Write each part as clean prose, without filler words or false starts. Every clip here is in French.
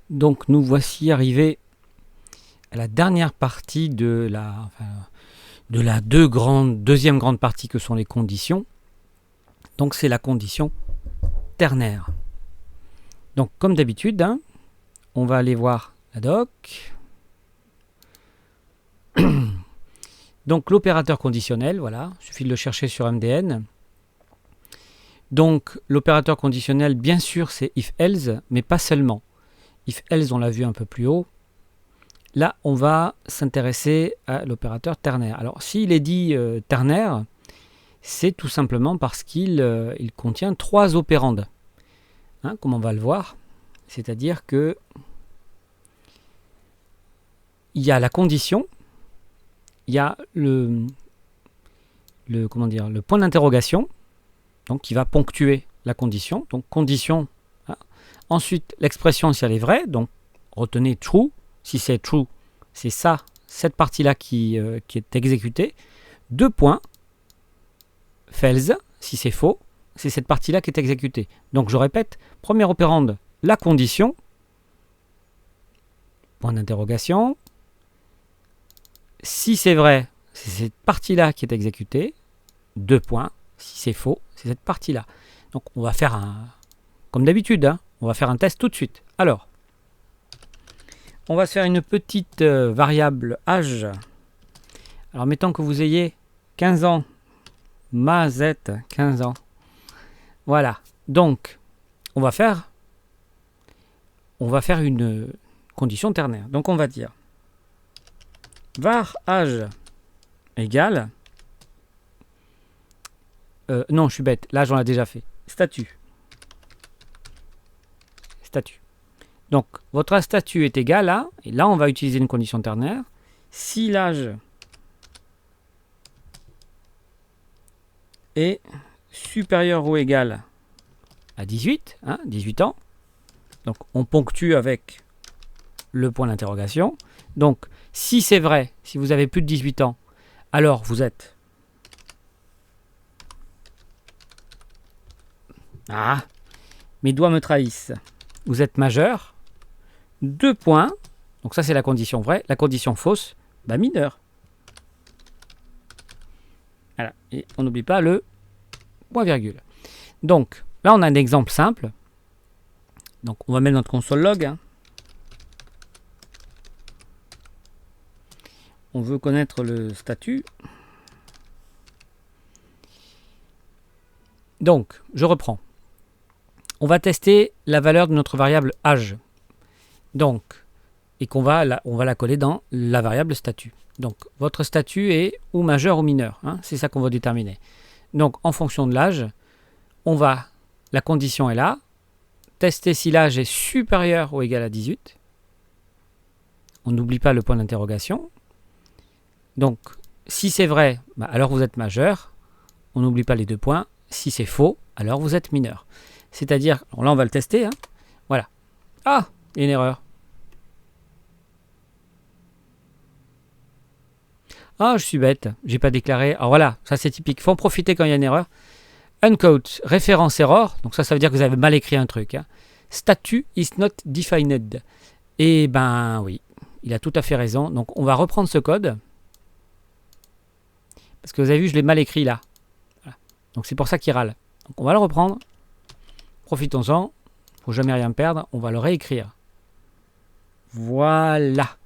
Donc nous voici arrivés à la dernière partie de la deuxième grande partie que sont les conditions. Donc c'est la condition ternaire. Donc comme d'habitude, hein, on va aller voir la doc. Donc l'opérateur conditionnel, voilà, il suffit de le chercher sur MDN. Donc l'opérateur conditionnel, bien sûr, c'est if-else, mais pas seulement. If-else, on l'a vu un peu plus haut. Là, on va s'intéresser à l'opérateur ternaire. Alors, s'il est dit ternaire, c'est tout simplement parce qu'il contient 3 opérandes. Hein, comme on va le voir. C'est-à-dire que il y a la condition, il y a le point d'interrogation, donc qui va ponctuer la condition. Donc condition. Hein. Ensuite, l'expression si elle est vraie, donc retenez true. Si c'est true, c'est ça, cette partie-là qui est exécutée. 2 points. False, si c'est faux, c'est cette partie-là qui est exécutée. Donc je répète, première opérande, la condition. Point d'interrogation. Si c'est vrai, c'est cette partie-là qui est exécutée. 2 points. Si c'est faux, c'est cette partie-là. Donc on va faire comme d'habitude, hein, on va faire un test tout de suite. Alors, on va se faire une petite variable âge. Alors mettons que vous ayez 15 ans. Mazette, 15 ans. Voilà. Donc, on va faire une condition ternaire. Donc on va dire var âge égale non, je suis bête. L'âge, on l'a déjà fait. Statut. Donc, votre statut est égal à, et là, on va utiliser une condition ternaire. Si l'âge est supérieur ou égal à 18, hein, 18 ans, donc on ponctue avec le point d'interrogation. Donc, si c'est vrai, si vous avez plus de 18 ans, alors vous êtes... Ah, mes doigts me trahissent. Vous êtes majeur. 2 points. Donc ça, c'est la condition vraie. La condition fausse, mineur. Voilà. Et on n'oublie pas le point virgule. Donc, là, on a un exemple simple. Donc, on va mettre notre console log. Hein. On veut connaître le statut. Donc, je reprends. On va tester la valeur de notre variable âge. Donc, et on va la coller dans la variable statut. Donc, votre statut est ou majeur ou mineur. Hein, c'est ça qu'on va déterminer. Donc, en fonction de l'âge, la condition est là. Tester si l'âge est supérieur ou égal à 18. On n'oublie pas le point d'interrogation. Donc, si c'est vrai, alors vous êtes majeur. On n'oublie pas les 2 points. Si c'est faux, alors vous êtes mineur. C'est-à-dire, là on va le tester. Hein. Voilà. Ah, il y a une erreur. Ah, je suis bête. J'ai pas déclaré. Alors voilà, ça c'est typique. Il faut en profiter quand il y a une erreur. Uncode, référence error. Donc ça veut dire que vous avez mal écrit un truc. Hein. Statut is not defined. Et ben oui, il a tout à fait raison. Donc on va reprendre ce code. Parce que vous avez vu, je l'ai mal écrit là. Voilà. Donc c'est pour ça qu'il râle. Donc on va le reprendre. Profitons-en. Faut jamais rien perdre. On va le réécrire. Voilà.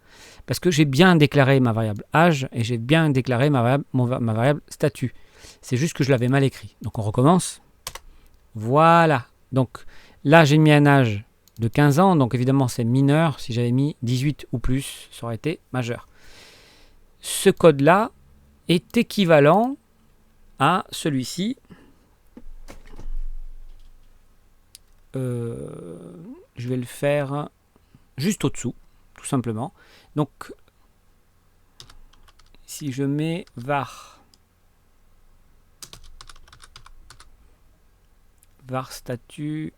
Parce que j'ai bien déclaré ma variable âge et j'ai bien déclaré ma variable statut. C'est juste que je l'avais mal écrit. Donc on recommence. Voilà. Donc là, j'ai mis un âge de 15 ans. Donc évidemment, c'est mineur. Si j'avais mis 18 ou plus, ça aurait été majeur. Ce code-là est équivalent à celui-ci. Je vais le faire juste au-dessous, tout simplement. Donc, si je mets var statut,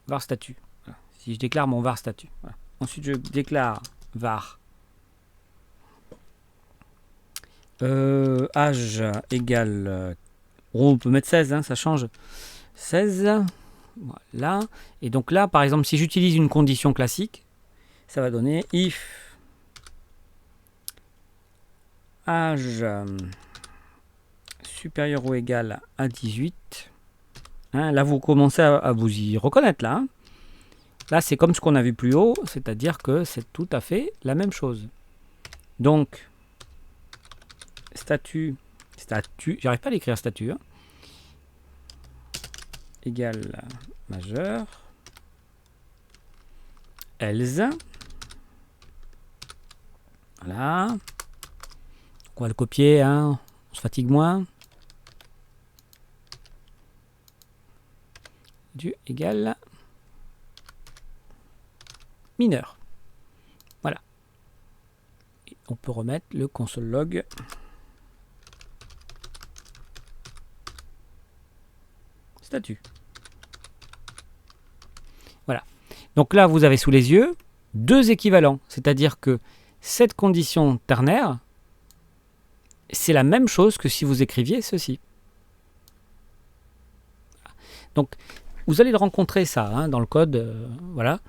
Voilà. Si je déclare mon var statut. Voilà. Ensuite, je déclare var âge égale... on peut mettre 16, hein, ça change. 16. Voilà. Et donc là, par exemple, si j'utilise une condition classique, ça va donner if âge supérieur ou égal à 18. Hein, là, vous commencez à vous y reconnaître. Là, c'est comme ce qu'on a vu plus haut, c'est-à-dire que c'est tout à fait la même chose. Donc, statut, j'arrive pas à l'écrire statut, hein, égal majeur, else. Voilà. On va le copier, hein, on se fatigue moins. Du égal mineur. Voilà. Et on peut remettre le console log. Statut. Voilà. Donc là, vous avez sous les yeux deux équivalents. C'est-à-dire que cette condition ternaire, c'est la même chose que si vous écriviez ceci. Donc, vous allez le rencontrer ça hein, dans le code, voilà,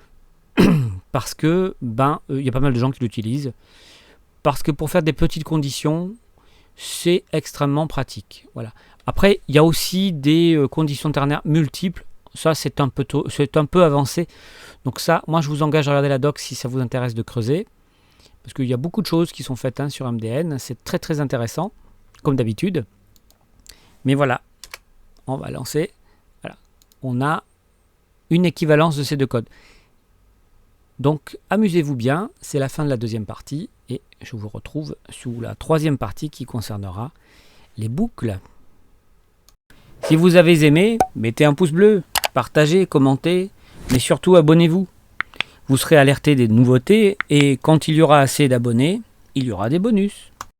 parce que y a pas mal de gens qui l'utilisent, parce que pour faire des petites conditions, c'est extrêmement pratique. Voilà. Après, il y a aussi des conditions ternaires multiples. Ça, c'est un peu avancé. Donc ça, moi, je vous engage à regarder la doc si ça vous intéresse de creuser, parce qu'il y a beaucoup de choses qui sont faites hein, sur MDN. C'est très très intéressant, comme d'habitude. Mais voilà, on va lancer. On a une équivalence de ces deux codes. Donc, amusez-vous bien, c'est la fin de la deuxième partie et je vous retrouve sous la troisième partie qui concernera les boucles. Si vous avez aimé, mettez un pouce bleu, partagez, commentez, mais surtout abonnez-vous. Vous serez alerté des nouveautés et quand il y aura assez d'abonnés, il y aura des bonus.